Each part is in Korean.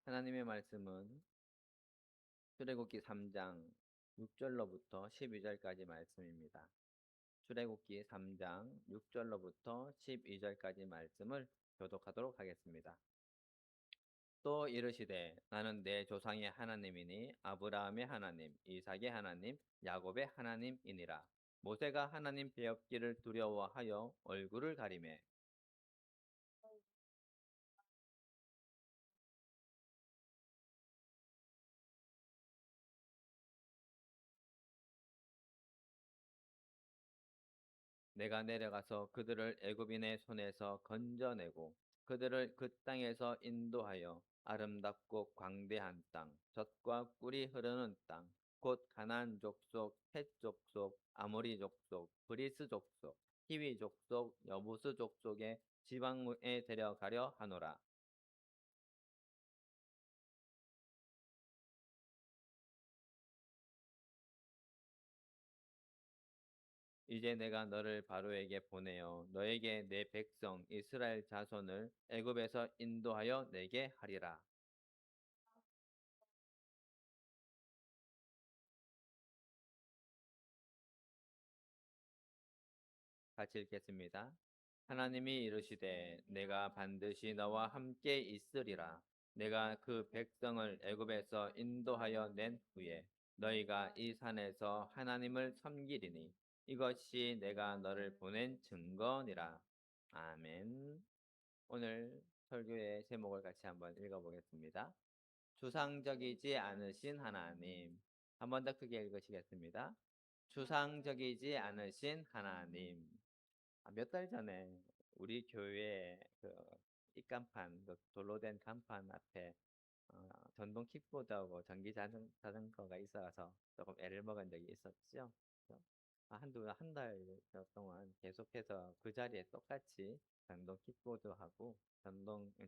하나님의 말씀은 출애굽기 3장 6절로부터 12절까지 말씀입니다. 출애굽기 3장 6절로부터 12절까지 말씀을 교독하도록 하겠습니다. 또 이르시되 나는 내 조상의 하나님이니 아브라함의 하나님, 이삭의 하나님, 야곱의 하나님이니라. 모세가 하나님 배역기를 두려워하여 얼굴을 가리매 내가 내려가서 그들을 애굽인의 손에서 건져내고 그들을 그 땅에서 인도하여 아름답고 광대한 땅, 젖과 꿀이 흐르는 땅, 곧 가나안 족속, 헷 족속, 아모리 족속, 브리스 족속, 히위 족속, 여부스 족속의 지방에 데려가려 하노라. 이제 내가 너를 바로에게 보내어 너에게 내 백성 이스라엘 자손을 애굽에서 인도하여 내게 하리라. 같이 읽겠습니다. 하나님이 이르시되 내가 반드시 너와 함께 있으리라. 내가 그 백성을 애굽에서 인도하여 낸 후에 너희가 이 산에서 하나님을 섬기리니 이것이 내가 너를 보낸 증거니라. 아멘. 오늘 설교의 제목을 같이 한번 읽어보겠습니다. 추상적이지 않으신 하나님. 한 번 더 크게 읽으시겠습니다. 추상적이지 않으신 하나님. 몇 달 전에 우리 교회 그 입간판, 그 돌로 된 간판 앞에 전동 킥보드하고 전기 자전거가 있어서 조금 애를 먹은 적이 있었죠. 그래서 한 달 동안 계속해서 그 자리에 똑같이 전동 킥보드하고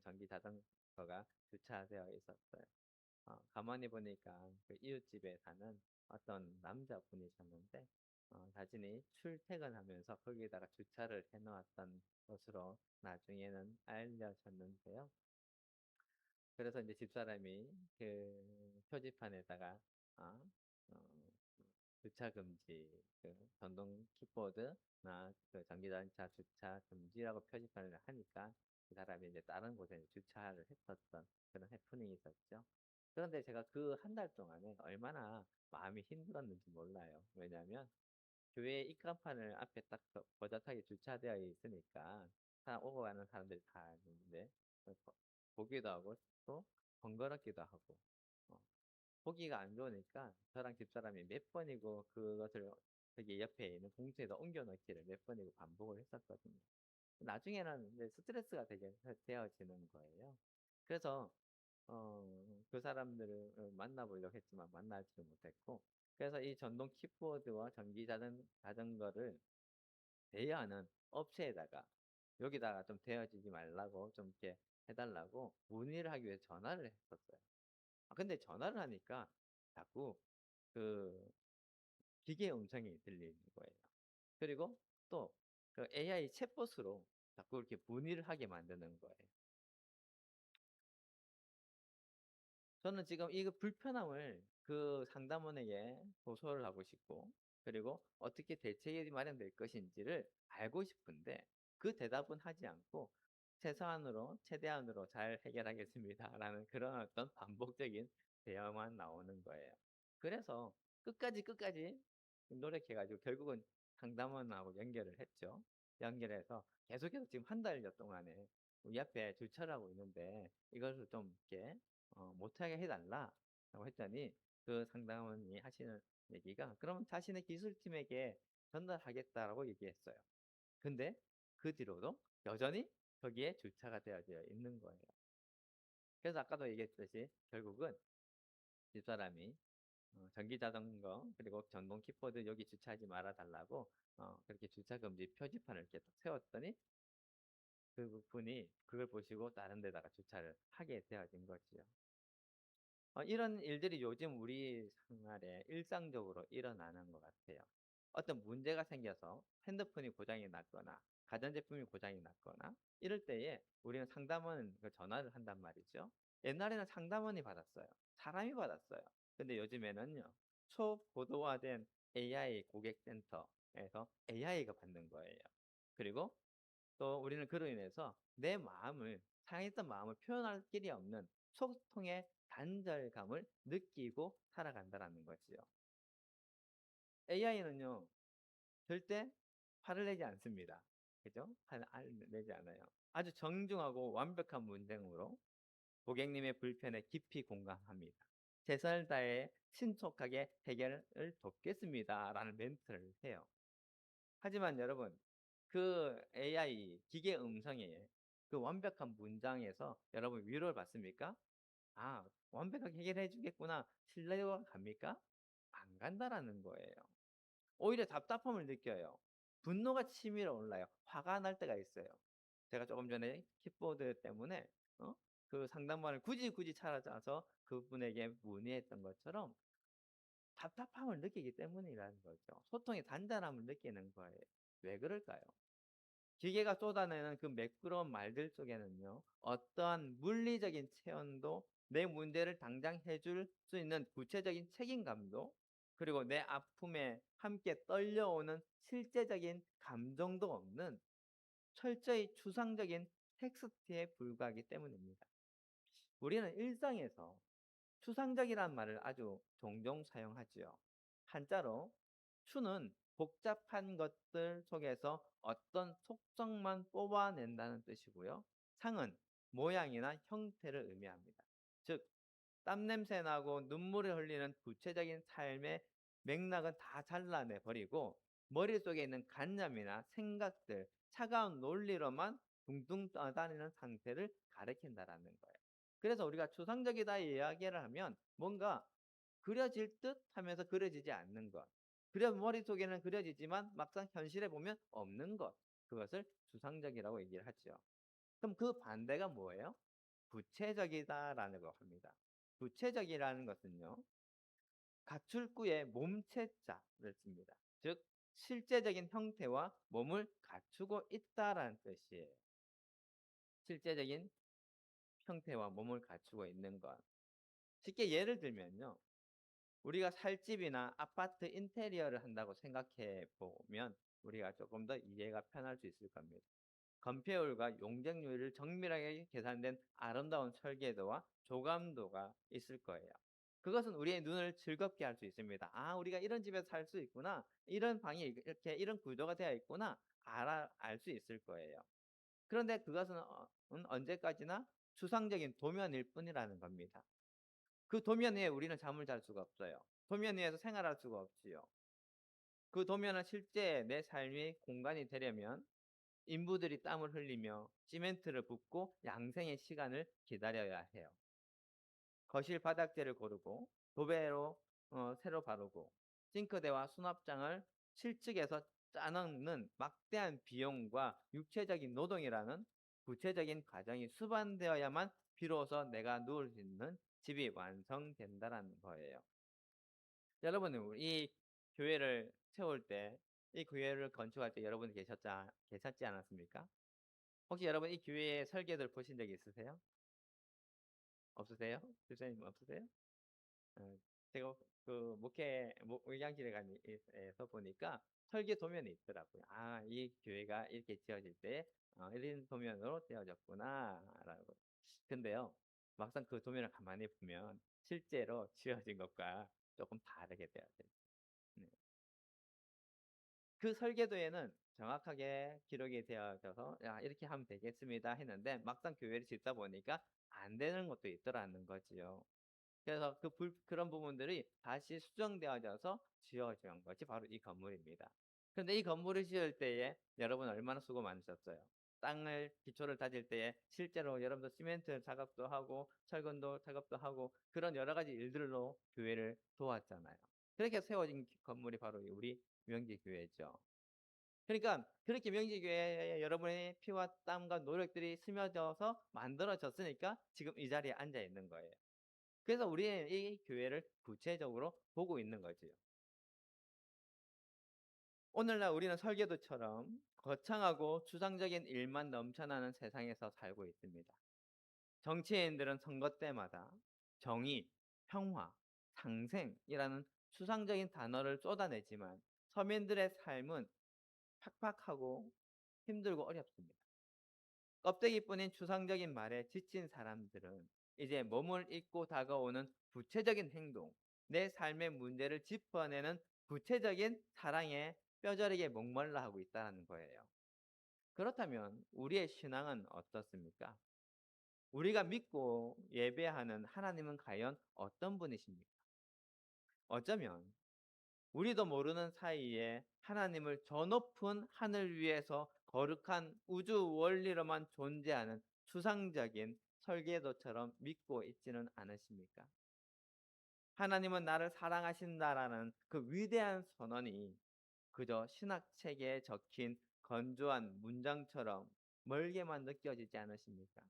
전기 자전거가 주차되어 있었어요. 가만히 보니까 그 이웃집에 사는 어떤 남자분이셨는데 자신이 출퇴근하면서 거기다가 주차를 해놓았던 것으로 나중에는 알려졌는데요. 그래서 이제 집사람이 그 표지판에다가 어, 어, 주차 금지, 그 전동 킥보드나 그 전기자동차 주차 금지라고 표지판을 하니까 그 사람이 이제 다른 곳에 주차를 했었던 그런 해프닝이 있었죠. 그런데 제가 그 한 달 동안에 얼마나 마음이 힘들었는지 몰라요. 왜냐하면 교회 입간판을 앞에 딱 버젓하게 주차되어 있으니까 오고 가는 사람들이 다 있는데 보기도 하고 또 번거롭기도 하고 어, 보기가 안 좋으니까 저랑 집사람이 몇 번이고 그것을 저기 옆에 있는 공중에다 옮겨 놓기를 몇 번이고 반복을 했었거든요. 나중에는 이제 스트레스가 되게 되어지는 거예요. 그래서 그 사람들을 만나보려고 했지만 만나지를 못했고, 그래서 이 전동 킥보드와 자전거를 대여하는 업체에다가 여기다가 좀 대여지지 말라고 좀 이렇게 해달라고 문의를 하기 위해서 전화를 했었어요. 근데 전화를 하니까 자꾸 그 기계 음성이 들리는 거예요. 그리고 또 그 AI 챗봇으로 자꾸 이렇게 문의를 하게 만드는 거예요. 저는 지금 이 불편함을 그 상담원에게 호소를 하고 싶고, 그리고 어떻게 대책이 마련될 것인지를 알고 싶은데, 그 대답은 하지 않고, 최대한으로 잘 해결하겠습니다. 라는 그런 어떤 반복적인 대화만 나오는 거예요. 그래서 끝까지 노력해가지고 결국은 상담원하고 연결을 했죠. 연결해서 계속해서 지금 한 달여 동안에 우리 앞에 주차를 하고 있는데, 이것을 좀 이렇게 못하게 해달라라고 했더니 그 상담원이 하시는 얘기가 그러면 자신의 기술팀에게 전달하겠다라고 얘기했어요. 근데 그 뒤로도 여전히 거기에 주차가 되어져 있는 거예요. 그래서 아까도 얘기했듯이 결국은 집사람이 전기 자전거 그리고 전동 킥보드 여기 주차하지 말아 달라고 그렇게 주차 금지 표지판을 이렇게 딱 세웠더니 그 분이 그걸 보시고 다른 데다가 주차를 하게 되어진 거지요. 이런 일들이 요즘 우리 생활에 일상적으로 일어나는 것 같아요. 어떤 문제가 생겨서 핸드폰이 고장이 났거나, 가전제품이 고장이 났거나, 이럴 때에 우리는 상담원 그 전화를 한단 말이죠. 옛날에는 상담원이 받았어요. 사람이 받았어요. 근데 요즘에는요. 초고도화된 AI 고객센터에서 AI가 받는 거예요. 그리고 또 우리는 그로 인해서 내 마음을 상했던 마음을 표현할 길이 없는 소통의 단절감을 느끼고 살아간다라는 거지요. AI는요. 절대 화를 내지 않습니다. 그죠? 화를 내지 않아요. 아주 정중하고 완벽한 문장으로 고객님의 불편에 깊이 공감합니다. 최선을 다해 신속하게 해결을 돕겠습니다라는 멘트를 해요. 하지만 여러분, 그 AI 기계 음성의 그 완벽한 문장에서 여러분 위로를 받습니까? 아, 완벽하게 해결해 주겠구나. 신뢰가 갑니까? 안 간다라는 거예요. 오히려 답답함을 느껴요. 분노가 치밀어 올라요. 화가 날 때가 있어요. 제가 조금 전에 키보드 때문에 그 상담반을 굳이 찾아서 그분에게 문의했던 것처럼 답답함을 느끼기 때문이라는 거죠. 소통의 단단함을 느끼는 거예요. 왜 그럴까요? 기계가 쏟아내는 그 매끄러운 말들 속에는요, 어떠한 물리적인 체험도 내 문제를 당장 해줄 수 있는 구체적인 책임감도, 그리고 내 아픔에 함께 떨려오는 실제적인 감정도 없는 철저히 추상적인 텍스트에 불과하기 때문입니다. 우리는 일상에서 추상적이라는 말을 아주 종종 사용하지요. 한자로 추는 복잡한 것들 속에서 어떤 속성만 뽑아낸다는 뜻이고요. 상은 모양이나 형태를 의미합니다. 즉, 땀냄새 나고 눈물을 흘리는 구체적인 삶의 맥락은 다 잘라내 버리고 머릿속에 있는 관념이나 생각들, 차가운 논리로만 둥둥 떠다니는 상태를 가리킨다라는 거예요. 그래서 우리가 추상적이다 이야기를 하면 뭔가 그려질 듯 하면서 그려지지 않는 것. 머릿속에는 그려지지만 막상 현실에 보면 없는 것. 그것을 추상적이라고 얘기를 하죠. 그럼 그 반대가 뭐예요? 구체적이다라는 거 합니다. 구체적이라는 것은요. 갖출구의 몸체자를 씁니다. 즉 실제적인 형태와 몸을 갖추고 있다라는 뜻이에요. 실제적인 형태와 몸을 갖추고 있는 것. 쉽게 예를 들면요. 우리가 살 집이나 아파트 인테리어를 한다고 생각해 보면 우리가 조금 더 이해가 편할 수 있을 겁니다. 건폐율과 용적률을 정밀하게 계산된 아름다운 설계도와 조감도가 있을 거예요. 그것은 우리의 눈을 즐겁게 할 수 있습니다. 아, 우리가 이런 집에서 살 수 있구나. 이런 방이 이렇게 이런 구조가 되어 있구나. 알 수 있을 거예요. 그런데 그것은 언제까지나 추상적인 도면일 뿐이라는 겁니다. 그 도면 위에 우리는 잠을 잘 수가 없어요. 도면 위에서 생활할 수가 없지요. 그 도면은 실제 내 삶의 공간이 되려면 인부들이 땀을 흘리며 시멘트를 붓고 양생의 시간을 기다려야 해요. 거실 바닥재를 고르고 도배로 새로 바르고 싱크대와 수납장을 실측해서 짜넣는 막대한 비용과 육체적인 노동이라는 구체적인 과정이 수반되어야만 비로소 내가 누울 수 있는 집이 완성된다라는 거예요. 여러분은 이 교회를 세울 때, 이 교회를 건축할 때 여러분이 계셨지 않았습니까? 혹시 여러분 이 교회의 설계도를 보신 적 있으세요? 없으세요? 교수님 없으세요? 어, 제가 그 의장실에 에서 보니까 설계 도면이 있더라고요. 아, 이 교회가 이렇게 지어질 때 이런 도면으로 지어졌구나라고. 근데요, 막상 그 도면을 가만히 보면 실제로 지어진 것과 조금 다르게 돼요. 네. 그 설계도에는 정확하게 기록이 되어져서 야, 이렇게 하면 되겠습니다 했는데 막상 교회를 짓다 보니까 안 되는 것도 있더라는 거지요. 그래서 그런 부분들이 다시 수정되어져서 지어진 것이 바로 이 건물입니다. 그런데 이 건물을 지을 때에 여러분 얼마나 수고 많으셨어요. 땅을 기초를 다질 때에 실제로 여러분도 시멘트 작업도 하고 철근도 작업도 하고 그런 여러 가지 일들로 교회를 도왔잖아요. 그렇게 세워진 건물이 바로 우리 명지교회죠. 그러니까 그렇게 명지교회에 여러분의 피와 땀과 노력들이 스며져서 만들어졌으니까 지금 이 자리에 앉아 있는 거예요. 그래서 우리는 이 교회를 구체적으로 보고 있는 거지요. 오늘날 우리는 설계도처럼 거창하고 추상적인 일만 넘쳐나는 세상에서 살고 있습니다. 정치인들은 선거 때마다 정의, 평화, 상생이라는 추상적인 단어를 쏟아내지만 서민들의 삶은 팍팍하고 힘들고 어렵습니다. 껍데기뿐인 추상적인 말에 지친 사람들은 이제 몸을 잊고 다가오는 구체적인 행동, 내 삶의 문제를 짚어내는 구체적인 사랑에 뼈저리게 목말라 하고 있다는 거예요. 그렇다면 우리의 신앙은 어떻습니까? 우리가 믿고 예배하는 하나님은 과연 어떤 분이십니까? 어쩌면 우리도 모르는 사이에 하나님을 저 높은 하늘 위에서 거룩한 우주 원리로만 존재하는 추상적인 설계도처럼 믿고 있지는 않으십니까? 하나님은 나를 사랑하신다라는 그 위대한 선언이 그저 신학책에 적힌 건조한 문장처럼 멀게만 느껴지지 않으십니까?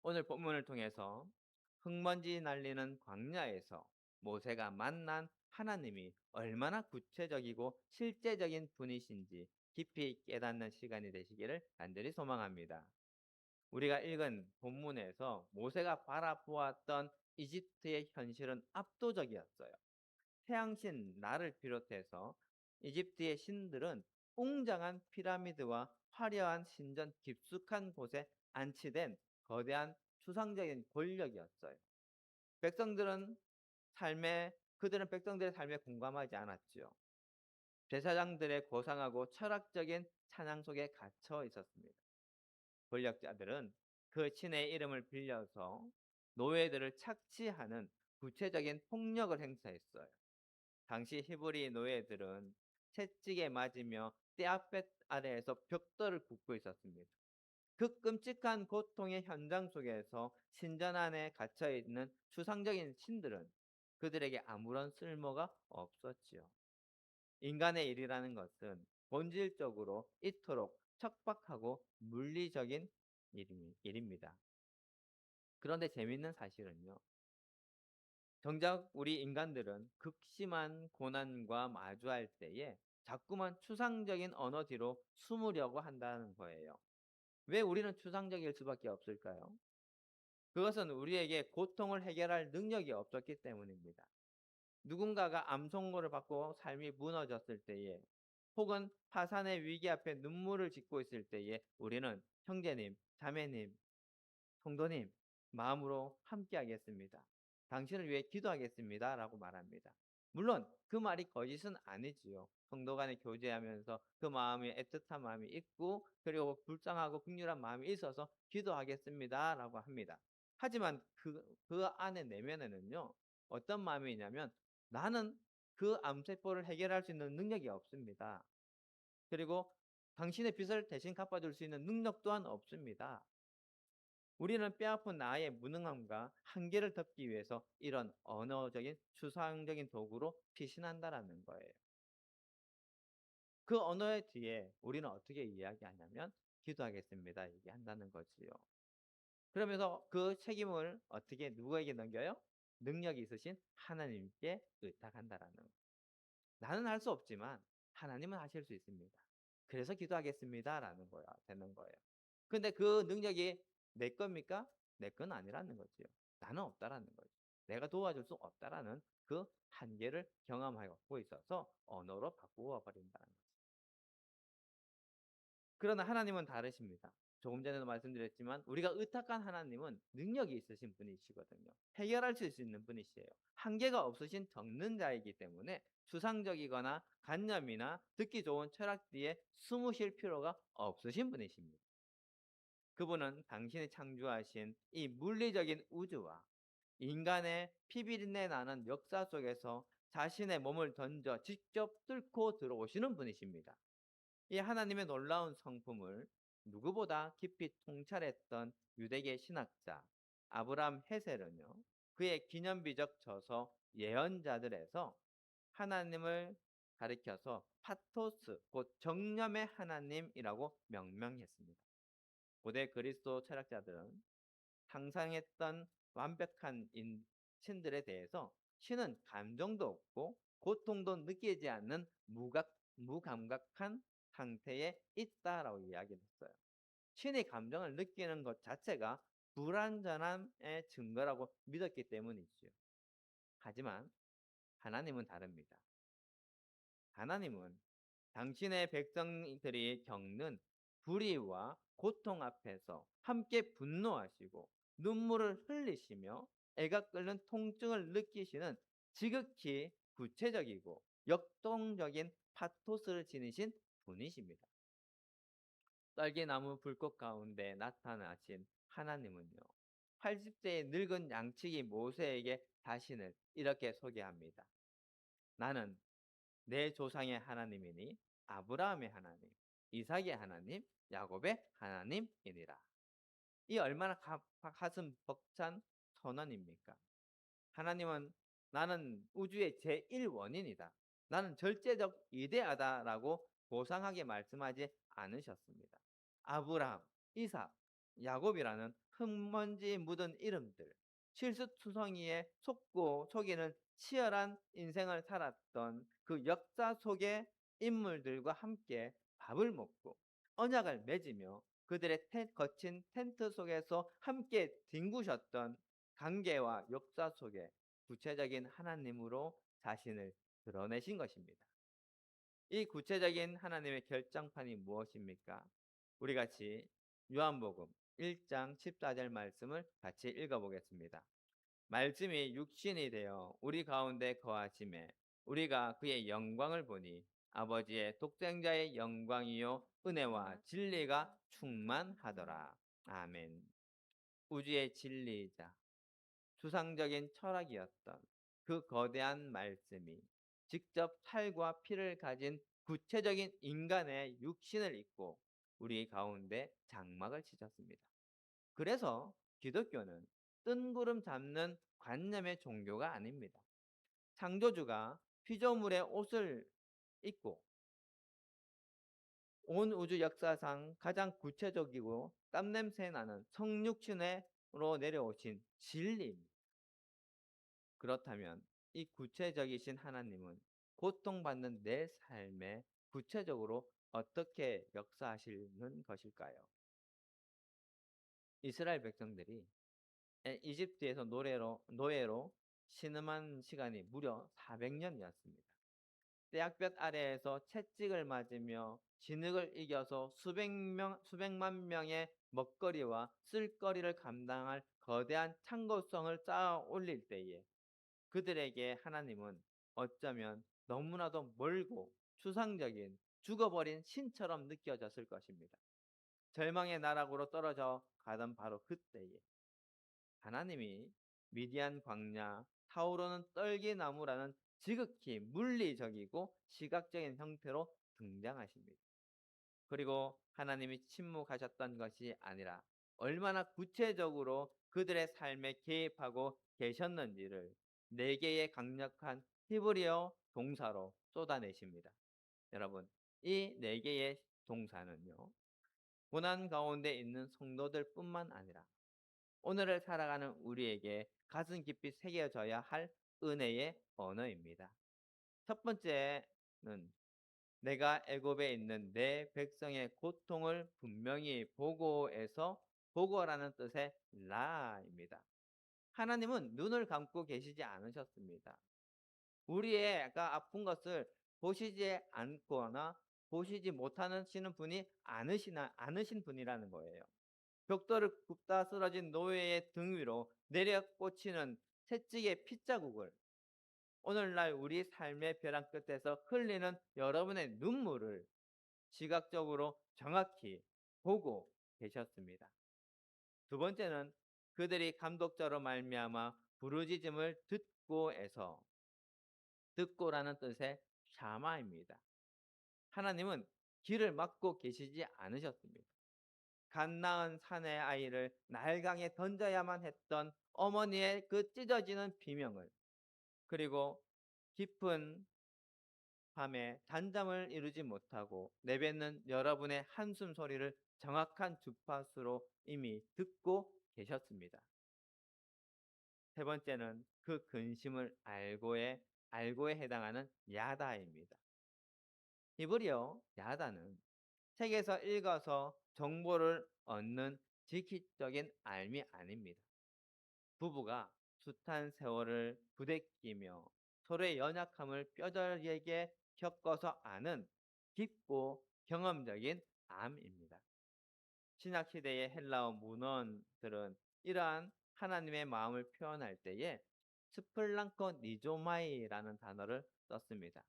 오늘 본문을 통해서 흙먼지 날리는 광야에서 모세가 만난 하나님이 얼마나 구체적이고 실제적인 분이신지 깊이 깨닫는 시간이 되시기를 간절히 소망합니다. 우리가 읽은 본문에서 모세가 바라보았던 이집트의 현실은 압도적이었어요. 태양신 나를 비롯해서 이집트의 신들은 웅장한 피라미드와 화려한 신전 깊숙한 곳에 안치된 거대한 추상적인 권력이었어요. 백성들은 그들은 백성들의 삶에 공감하지 않았지요. 제사장들의 고상하고 철학적인 찬양 속에 갇혀 있었습니다. 권력자들은 그 신의 이름을 빌려서 노예들을 착취하는 구체적인 폭력을 행사했어요. 당시 히브리 노예들은 채찍에 맞으며 떼아볕 아래에서 벽돌을 굽고 있었습니다. 그 끔찍한 고통의 현장 속에서 신전 안에 갇혀 있는 추상적인 신들은 그들에게 아무런 쓸모가 없었지요. 인간의 일이라는 것은 본질적으로 이토록 척박하고 물리적인 일입니다. 그런데 재밌는 사실은요. 정작 우리 인간들은 극심한 고난과 마주할 때에 자꾸만 추상적인 언어 뒤로 숨으려고 한다는 거예요. 왜 우리는 추상적일 수밖에 없을까요? 그것은 우리에게 고통을 해결할 능력이 없었기 때문입니다. 누군가가 암 선고를 받고 삶이 무너졌을 때에 혹은 파산의 위기 앞에 눈물을 짓고 있을 때에 우리는 형제님, 자매님, 성도님, 마음으로 함께하겠습니다. 당신을 위해 기도하겠습니다. 라고 말합니다. 물론 그 말이 거짓은 아니지요. 성도 간에 교제하면서 그 마음에 애틋한 마음이 있고 그리고 불쌍하고 긍휼한 마음이 있어서 기도하겠습니다. 라고 합니다. 하지만 그 안에 내면에는요. 어떤 마음이 있냐면 나는 그 암세포를 해결할 수 있는 능력이 없습니다. 그리고 당신의 빚을 대신 갚아줄 수 있는 능력 또한 없습니다. 우리는 뼈아픈 나의 무능함과 한계를 덮기 위해서 이런 언어적인 추상적인 도구로 피신한다라는 거예요. 그 언어의 뒤에 우리는 어떻게 이야기하냐면 기도하겠습니다. 얘기한다는 거지요. 그러면서 그 책임을 어떻게 누구에게 넘겨요? 능력이 있으신 하나님께 의탁한다라는 거예요. 나는 할 수 없지만 하나님은 하실 수 있습니다. 그래서 기도하겠습니다라는 거야 되는 거예요. 근데 그 능력이 내 겁니까? 내 건 아니라는 거지요. 나는 없다라는 거죠. 내가 도와줄 수 없다라는 그 한계를 경험하고 있어서 언어로 바꾸어 버린다는 거죠. 그러나 하나님은 다르십니다. 조금 전에도 말씀드렸지만 우리가 의탁한 하나님은 능력이 있으신 분이시거든요. 해결할 수 있는 분이시에요. 한계가 없으신 전능자이기 때문에 추상적이거나 관념이나 듣기 좋은 철학 뒤에 숨으실 필요가 없으신 분이십니다. 그분은 당신이 창조하신 이 물리적인 우주와 인간의 피비린내 나는 역사 속에서 자신의 몸을 던져 직접 뚫고 들어오시는 분이십니다. 이 하나님의 놀라운 성품을 누구보다 깊이 통찰했던 유대계 신학자 아브람 헤셀은요. 그의 기념비적 저서 예언자들에서 하나님을 가리켜서 파토스 곧 정념의 하나님이라고 명명했습니다. 고대 그리스도 철학자들은 상상했던 완벽한 신들에 대해서 신은 감정도 없고 고통도 느끼지 않는 무감각한 상태에 있다라고 이야기를 했어요. 신의 감정을 느끼는 것 자체가 불완전함의 증거라고 믿었기 때문이지요. 하지만 하나님은 다릅니다. 하나님은 당신의 백성들이 겪는 불의와 고통 앞에서 함께 분노하시고 눈물을 흘리시며 애가 끓는 통증을 느끼시는 지극히 구체적이고 역동적인 파토스를 지니신 분이십니다. 떨기나무 불꽃 가운데 나타나신 하나님은요, 80세의 늙은 양치기 모세에게 자신을 이렇게 소개합니다. 나는 내 조상의 하나님이니 아브라함의 하나님, 이삭의 하나님, 야곱의 하나님이니라. 이 얼마나 가슴 벅찬 선언입니까? 하나님은 나는 우주의 제1원인이다. 나는 절대적 위대하다라고 고상하게 말씀하지 않으셨습니다. 아브라함, 이삭, 야곱이라는 흙먼지 묻은 이름들, 실수투성이에 속고 속이는 치열한 인생을 살았던 그 역사 속의 인물들과 함께 밥을 먹고 언약을 맺으며 그들의 거친 텐트 속에서 함께 뒹구셨던 관계와 역사 속에 구체적인 하나님으로 자신을 드러내신 것입니다. 이 구체적인 하나님의 결정판이 무엇입니까? 우리 같이 요한복음 1장 14절 말씀을 같이 읽어보겠습니다. 말씀이 육신이 되어 우리 가운데 거하심에 우리가 그의 영광을 보니 아버지의 독생자의 영광이요 은혜와 진리가 충만하더라. 아멘. 우주의 진리이자 추상적인 철학이었던 그 거대한 말씀이 직접 살과 피를 가진 구체적인 인간의 육신을 입고 우리 가운데 장막을 치셨습니다. 그래서 기독교는 뜬구름 잡는 관념의 종교가 아닙니다. 창조주가 피조물의 옷을 입고 온 우주 역사상 가장 구체적이고 땀냄새 나는 성육신으로 내려오신 진리입니다. 그렇다면 이 구체적이신 하나님은 고통받는 내 삶에 구체적으로 어떻게 역사하시는 것일까요? 이스라엘 백성들이 이집트에서 노예로 신음한 시간이 무려 400년이었습니다. 떼약볕 아래에서 채찍을 맞으며 진흙을 이겨서 수백만 명의 먹거리와 쓸거리를 감당할 거대한 창고성을 쌓아 올릴 때에 그들에게 하나님은 어쩌면 너무나도 멀고 추상적인 죽어버린 신처럼 느껴졌을 것입니다. 절망의 나락으로 떨어져 가던 바로 그때에 하나님이 미디안 광야 타오르는 떨기나무라는 지극히 물리적이고 시각적인 형태로 등장하십니다. 그리고 하나님이 침묵하셨던 것이 아니라 얼마나 구체적으로 그들의 삶에 개입하고 계셨는지를 네 개의 강력한 히브리어 동사로 쏟아내십니다. 여러분, 이 네 개의 동사는요, 고난 가운데 있는 성도들뿐만 아니라 오늘을 살아가는 우리에게 가슴 깊이 새겨져야 할 은혜의 언어입니다. 첫 번째는 내가 애굽에 있는 내 백성의 고통을 분명히 보고해서 보고라는 뜻의 라입니다. 하나님은 눈을 감고 계시지 않으셨습니다. 우리가 아픈 것을 보시지 않거나 보시지 못하시는 분이 않으신 분이라는 거예요. 벽돌을 굽다 쓰러진 노예의 등 위로 내려 꽂히는 채찍의 핏자국을 오늘날 우리 삶의 벼랑 끝에서 흘리는 여러분의 눈물을 시각적으로 정확히 보고 계셨습니다. 두 번째는 그들이 감독자로 말미암아 부르짖음을 듣고에서 듣고라는 뜻의 샤마입니다. 하나님은 길을 막고 계시지 않으셨습니다. 갓 낳은 사내 아이를 날강에 던져야만 했던 어머니의 그 찢어지는 비명을 그리고 깊은 밤에 단잠을 이루지 못하고 내뱉는 여러분의 한숨 소리를 정확한 주파수로 이미 듣고 계셨습니다. 세 번째는 그 근심을 알고에 해당하는 야다입니다. 히브리어 야다는 책에서 읽어서 정보를 얻는 직접적인 알미 아닙니다. 부부가 숱한 세월을 부대끼며 서로의 연약함을 뼈저리게 겪어서 아는 깊고 경험적인 암입니다. 신약 시대의 헬라어 문헌들은 이러한 하나님의 마음을 표현할 때에 스플랑커 니조마이라는 단어를 썼습니다.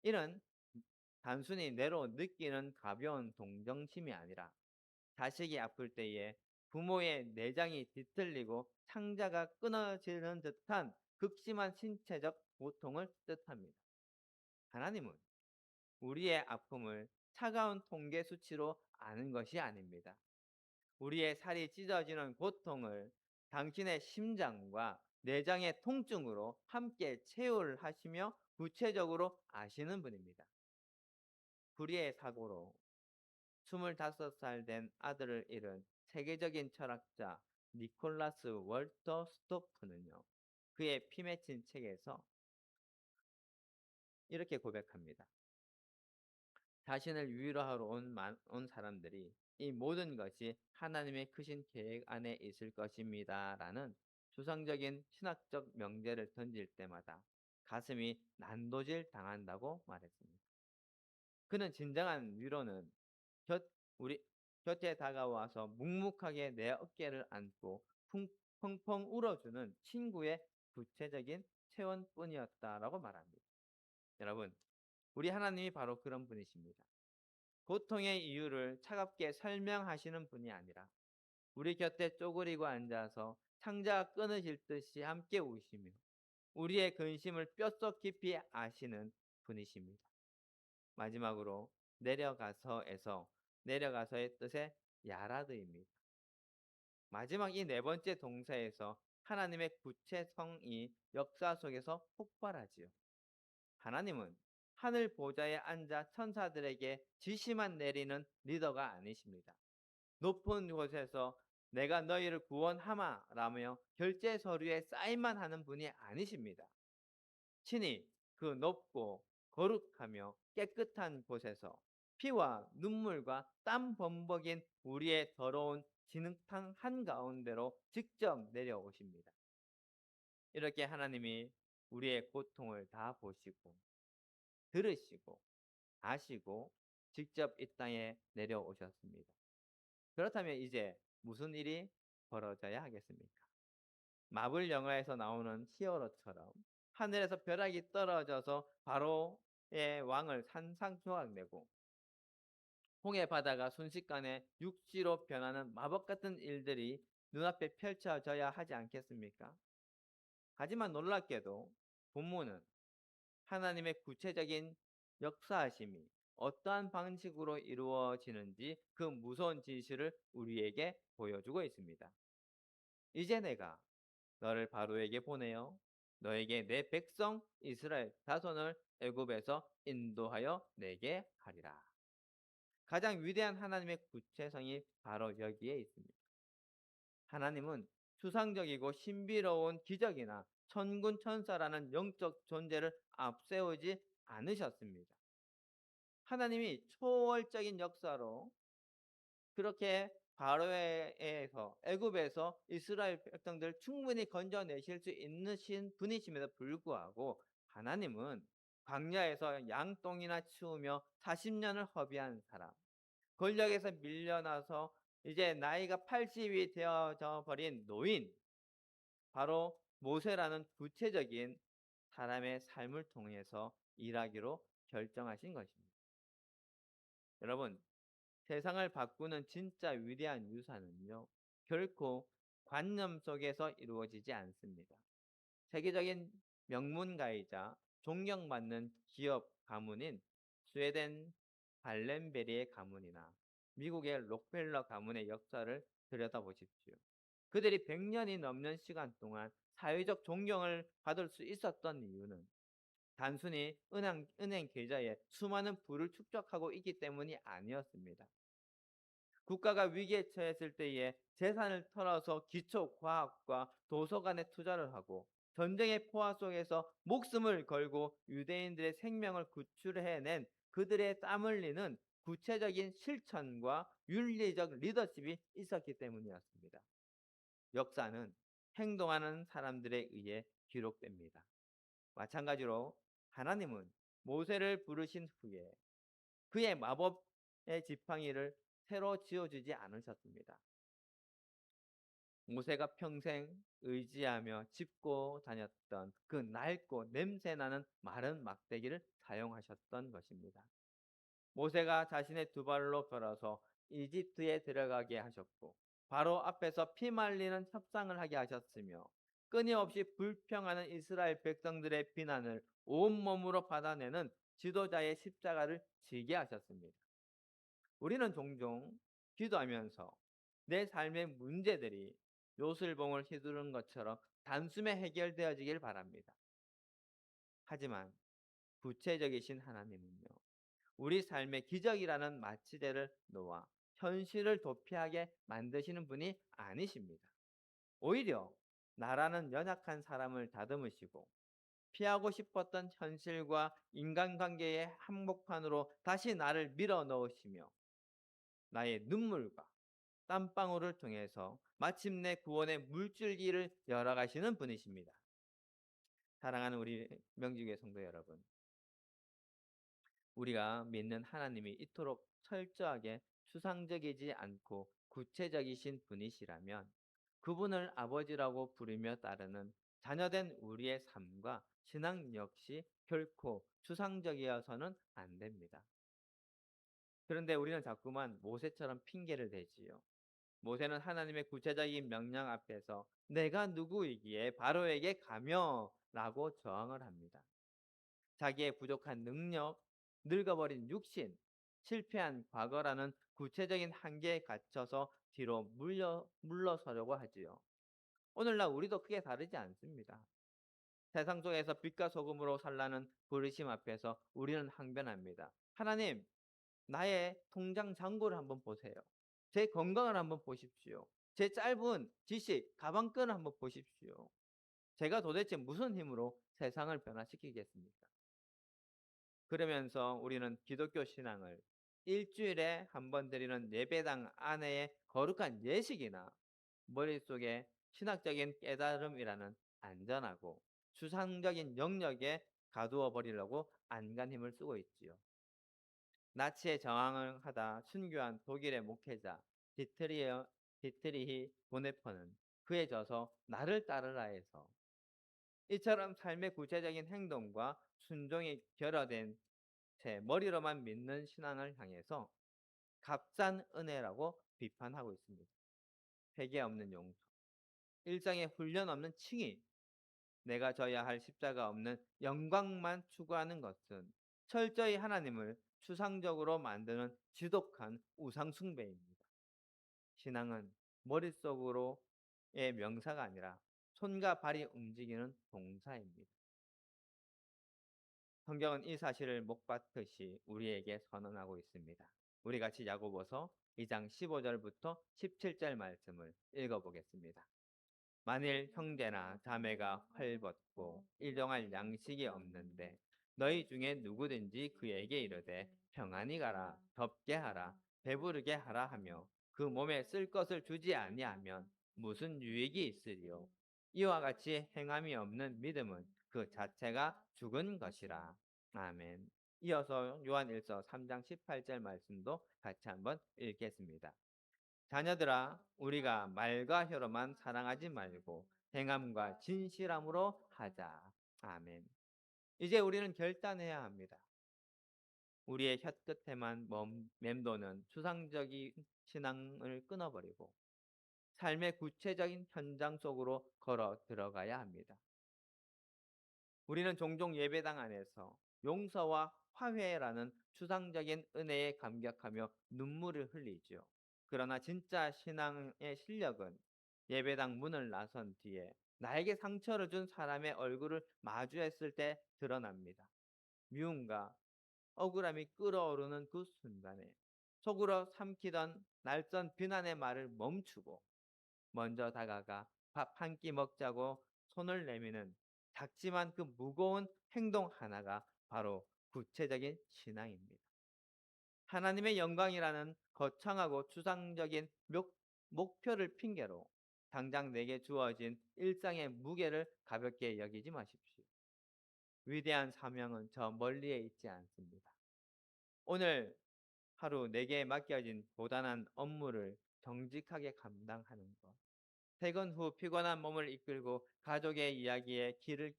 이는 단순히 뇌로 느끼는 가벼운 동정심이 아니라 자식이 아플 때에 부모의 내장이 뒤틀리고 창자가 끊어지는 듯한 극심한 신체적 고통을 뜻합니다. 하나님은 우리의 아픔을 차가운 통계 수치로 아는 것이 아닙니다. 우리의 살이 찢어지는 고통을 당신의 심장과 내장의 통증으로 함께 체휼하시며 구체적으로 아시는 분입니다. 불의의 사고로 25살 된 아들을 잃은 세계적인 철학자 니콜라스 월터 스토프는요, 그의 피 맺힌 책에서 이렇게 고백합니다. 자신을 위로하러 온 사람들이 이 모든 것이 하나님의 크신 계획 안에 있을 것입니다. 라는 추상적인 신학적 명제를 던질 때마다 가슴이 난도질 당한다고 말했습니다. 그는 진정한 위로는 우리 곁에 다가와서 묵묵하게 내 어깨를 안고 펑펑 울어주는 친구의 구체적인 체온뿐이었다라고 말합니다. 여러분, 우리 하나님이 바로 그런 분이십니다. 고통의 이유를 차갑게 설명하시는 분이 아니라 우리 곁에 쪼그리고 앉아서 창자가 끊어질 듯이 함께 우시며 우리의 근심을 뼛속 깊이 아시는 분이십니다. 마지막으로 내려가서의 뜻의 야라드입니다. 마지막 이 네 번째 동사에서 하나님의 구체성이 역사 속에서 폭발하지요. 하나님은 하늘 보좌에 앉아 천사들에게 지시만 내리는 리더가 아니십니다. 높은 곳에서 내가 너희를 구원하마라며 결제 서류에 사인만 하는 분이 아니십니다. 친히 그 높고 거룩하며 깨끗한 곳에서 피와 눈물과 땀 범벅인 우리의 더러운 진흙탕 한가운데로 직접 내려오십니다. 이렇게 하나님이 우리의 고통을 다 보시고 들으시고 아시고 직접 이 땅에 내려오셨습니다. 그렇다면 이제 무슨 일이 벌어져야 하겠습니까? 마블 영화에서 나오는 히어로처럼 하늘에서 벼락이 떨어져서 바로의 왕을 산산조각내고 홍해 바다가 순식간에 육지로 변하는 마법 같은 일들이 눈앞에 펼쳐져야 하지 않겠습니까? 하지만 놀랍게도 본문은 하나님의 구체적인 역사하심이 어떠한 방식으로 이루어지는지 그 무서운 진실을 우리에게 보여주고 있습니다. 이제 내가 너를 바로에게 보내어 너에게 내 백성 이스라엘 자손을 애굽에서 인도하여 내게 하리라. 가장 위대한 하나님의 구체성이 바로 여기에 있습니다. 하나님은 추상적이고 신비로운 기적이나 천군 천사라는 영적 존재를 앞세우지 않으셨습니다. 하나님이 초월적인 역사로 그렇게 바로에서 애굽에서 이스라엘 백성들 충분히 건져내실 수 있는 분이심에도 불구하고 하나님은 광야에서 양똥이나 치우며 40년을 허비한 사람, 권력에서 밀려나서 이제 나이가 80이 되어져 버린 노인, 바로 모세라는 구체적인 사람의 삶을 통해서 일하기로 결정하신 것입니다. 여러분, 세상을 바꾸는 진짜 위대한 유산은요, 결코 관념 속에서 이루어지지 않습니다. 세계적인 명문가이자 존경받는 기업 가문인 스웨덴 발렌베리의 가문이나 미국의 록펠러 가문의 역사를 들여다보십시오. 그들이 100년이 넘는 시간 동안 사회적 존경을 받을 수 있었던 이유는 단순히 은행 계좌에 수많은 부를 축적하고 있기 때문이 아니었습니다. 국가가 위기에 처했을 때에 재산을 털어서 기초 과학과 도서관에 투자를 하고 전쟁의 포화 속에서 목숨을 걸고 유대인들의 생명을 구출해낸 그들의 땀 흘리는 구체적인 실천과 윤리적 리더십이 있었기 때문이었습니다. 역사는 행동하는 사람들에 의해 기록됩니다. 마찬가지로 하나님은 모세를 부르신 후에 그의 마법의 지팡이를 새로 지어주지 않으셨습니다. 모세가 평생 의지하며 짚고 다녔던 그 낡고 냄새나는 마른 막대기를 사용하셨던 것입니다. 모세가 자신의 두 발로 걸어서 이집트에 들어가게 하셨고 바로 앞에서 피말리는 협상을 하게 하셨으며 끊임없이 불평하는 이스라엘 백성들의 비난을 온몸으로 받아내는 지도자의 십자가를 지게 하셨습니다. 우리는 종종 기도하면서 내 삶의 문제들이 요술봉을 휘두른 것처럼 단숨에 해결되어지길 바랍니다. 하지만 구체적이신 하나님은요, 우리 삶의 기적이라는 마취대를 놓아 현실을 도피하게 만드시는 분이 아니십니다. 오히려 나라는 연약한 사람을 다듬으시고 피하고 싶었던 현실과 인간관계의 한복판으로 다시 나를 밀어 넣으시며 나의 눈물과 땀방울을 통해서 마침내 구원의 물줄기를 열어가시는 분이십니다. 사랑하는 우리 명지교회 성도 여러분, 우리가 믿는 하나님이 이토록 철저하게 추상적이지 않고 구체적이신 분이시라면 그분을 아버지라고 부르며 따르는 자녀된 우리의 삶과 신앙 역시 결코 추상적이어서는 안 됩니다. 그런데 우리는 자꾸만 모세처럼 핑계를 대지요. 모세는 하나님의 구체적인 명령 앞에서 내가 누구이기에 바로에게 가며 라고 저항을 합니다. 자기의 부족한 능력, 늙어버린 육신, 실패한 과거라는 구체적인 한계에 갇혀서 뒤로 물러서려고 하지요. 오늘날 우리도 크게 다르지 않습니다. 세상 속에서 빛과 소금으로 살라는 부르심 앞에서 우리는 항변합니다. 하나님, 나의 통장 잔고를 한번 보세요. 제 건강을 한번 보십시오. 제 짧은 지식, 가방끈을 한번 보십시오. 제가 도대체 무슨 힘으로 세상을 변화시키겠습니까? 그러면서 우리는 기독교 신앙을 일주일에 한 번 드리는 예배당 안에의 거룩한 예식이나 머릿속에 신학적인 깨달음이라는 안전하고 추상적인 영역에 가두어 버리려고 안간 힘을 쓰고 있지요. 나치에 저항을 하다 순교한 독일의 목회자 디트리히 보네퍼는 그에 져서 나를 따르라 해서 이처럼 삶의 구체적인 행동과 순종이 결여된 채 머리로만 믿는 신앙을 향해서 값싼 은혜라고 비판하고 있습니다. 회개 없는 용서, 일상의 훈련 없는 칭의, 내가 져야 할 십자가 없는 영광만 추구하는 것은 철저히 하나님을 추상적으로 만드는 지독한 우상 숭배입니다. 신앙은 머릿속으로의 명사가 아니라 손과 발이 움직이는 동사입니다. 성경은 이 사실을 목받듯이 우리에게 선언하고 있습니다. 우리 같이 야고보서 2장 15절부터 17절 말씀을 읽어보겠습니다. 만일 형제나 자매가 헐벗고 일용할 양식이 없는데 너희 중에 누구든지 그에게 이르되 평안히 가라 덥게 하라 배부르게 하라 하며 그 몸에 쓸 것을 주지 아니하면 무슨 유익이 있으리요. 이와 같이 행함이 없는 믿음은 그 자체가 죽은 것이라. 아멘. 이어서 요한일서 3장 18절 말씀도 같이 한번 읽겠습니다. 자녀들아, 우리가 말과 혀로만 사랑하지 말고 행함과 진실함으로 하자. 아멘. 이제 우리는 결단해야 합니다. 우리의 혀끝에만 맴도는 추상적인 신앙을 끊어버리고 삶의 구체적인 현장 속으로 걸어 들어가야 합니다. 우리는 종종 예배당 안에서 용서와 화해라는 추상적인 은혜에 감격하며 눈물을 흘리지요. 그러나 진짜 신앙의 실력은 예배당 문을 나선 뒤에 나에게 상처를 준 사람의 얼굴을 마주했을 때 드러납니다. 미움과 억울함이 끓어오르는 그 순간에 속으로 삼키던 날선 비난의 말을 멈추고 먼저 다가가 밥 한 끼 먹자고 손을 내미는 작지만 그 무거운 행동 하나가 바로 구체적인 신앙입니다. 하나님의 영광이라는 거창하고 추상적인 목표를 핑계로 당장 내게 주어진 일상의 무게를 가볍게 여기지 마십시오. 위대한 사명은 저 멀리에 있지 않습니다. 오늘 하루 내게 맡겨진 고단한 업무를 정직하게 감당하는 것. 퇴근 후 피곤한 몸을 이끌고 가족의 이야기에 귀를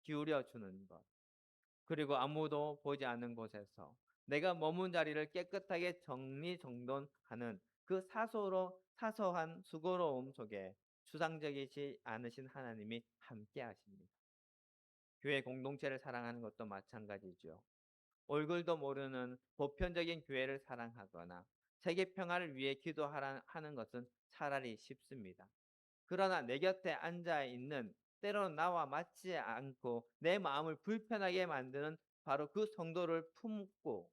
기울여 주는 것. 그리고 아무도 보지 않는 곳에서 내가 머문 자리를 깨끗하게 정리정돈하는 그 사소한 수고로움 속에 추상적이지 않으신 하나님이 함께 하십니다. 교회 공동체를 사랑하는 것도 마찬가지죠. 얼굴도 모르는 보편적인 교회를 사랑하거나 세계 평화를 위해 기도하는 것은 차라리 쉽습니다. 그러나 내 곁에 앉아 있는 때로는 나와 맞지 않고 내 마음을 불편하게 만드는 바로 그 성도를 품고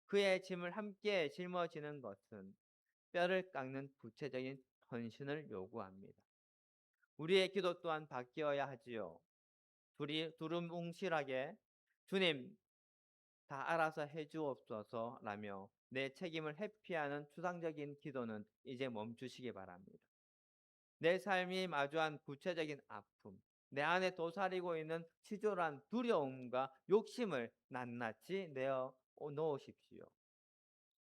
그의 짐을 함께 짊어지는 것은 뼈를 깎는 구체적인 헌신을 요구합니다. 우리의 기도 또한 바뀌어야 하지요. 두루뭉실하게 주님 다 알아서 해주옵소서라며 내 책임을 회피하는 추상적인 기도는 이제 멈추시기 바랍니다. 내 삶이 마주한 구체적인 아픔, 내 안에 도사리고 있는 치졸한 두려움과 욕심을 낱낱이 내어 놓으십시오.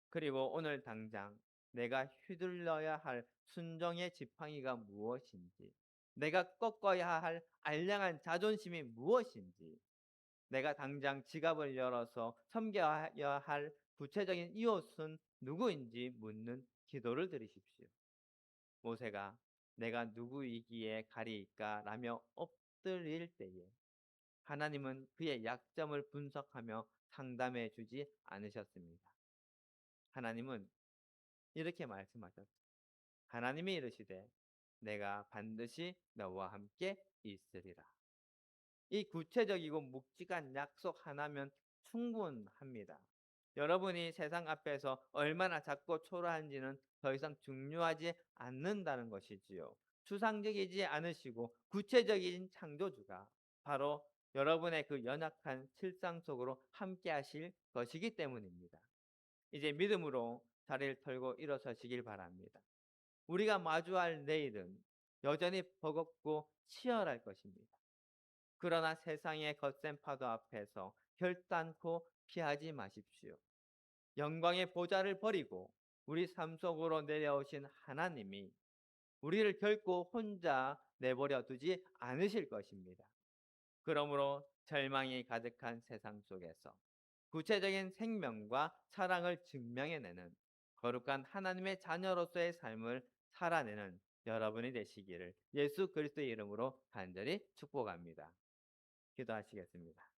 그리고 오늘 당장 내가 휘둘러야 할 순정의 지팡이가 무엇인지, 내가 꺾어야 할 알량한 자존심이 무엇인지, 내가 당장 지갑을 열어서 섬겨야 할 구체적인 이웃은 누구인지 묻는 기도를 드리십시오. 모세가 내가 누구이기에 가리이까 라며 엎드릴 때에 하나님은 그의 약점을 분석하며 상담해 주지 않으셨습니다. 하나님은 이렇게 말씀하셨습니다. 하나님이 이르시되 내가 반드시 너와 함께 있으리라. 이 구체적이고 묵직한 약속 하나면 충분합니다. 여러분이 세상 앞에서 얼마나 작고 초라한지는 더 이상 중요하지 않는다는 것이지요. 추상적이지 않으시고 구체적인 창조주가 바로 여러분의 그 연약한 실상 속으로 함께 하실 것이기 때문입니다. 이제 믿음으로 자리를 털고 일어서시길 바랍니다. 우리가 마주할 내일은 여전히 버겁고 치열할 것입니다. 그러나 세상의 거센 파도 앞에서 결단코 피하지 마십시오. 영광의 보좌를 버리고 우리 삶 속으로 내려오신 하나님이 우리를 결코 혼자 내버려 두지 않으실 것입니다. 그러므로 절망이 가득한 세상 속에서 구체적인 생명과 사랑을 증명해내는 거룩한 하나님의 자녀로서의 삶을 살아내는 여러분이 되시기를 예수 그리스도의 이름으로 간절히 축복합니다. 기도하시겠습니다.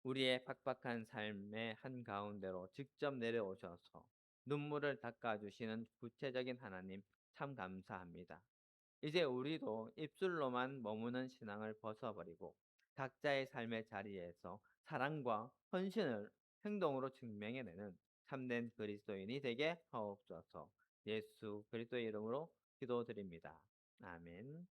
우리의 팍팍한 삶의 한가운데로 직접 내려오셔서 눈물을 닦아주시는 구체적인 하나님 참 감사합니다. 이제 우리도 입술로만 머무는 신앙을 벗어버리고 각자의 삶의 자리에서 사랑과 헌신을 행동으로 증명해내는 참된 그리스도인이 되게 하옵소서. 예수 그리스도의 이름으로 기도드립니다. 아멘.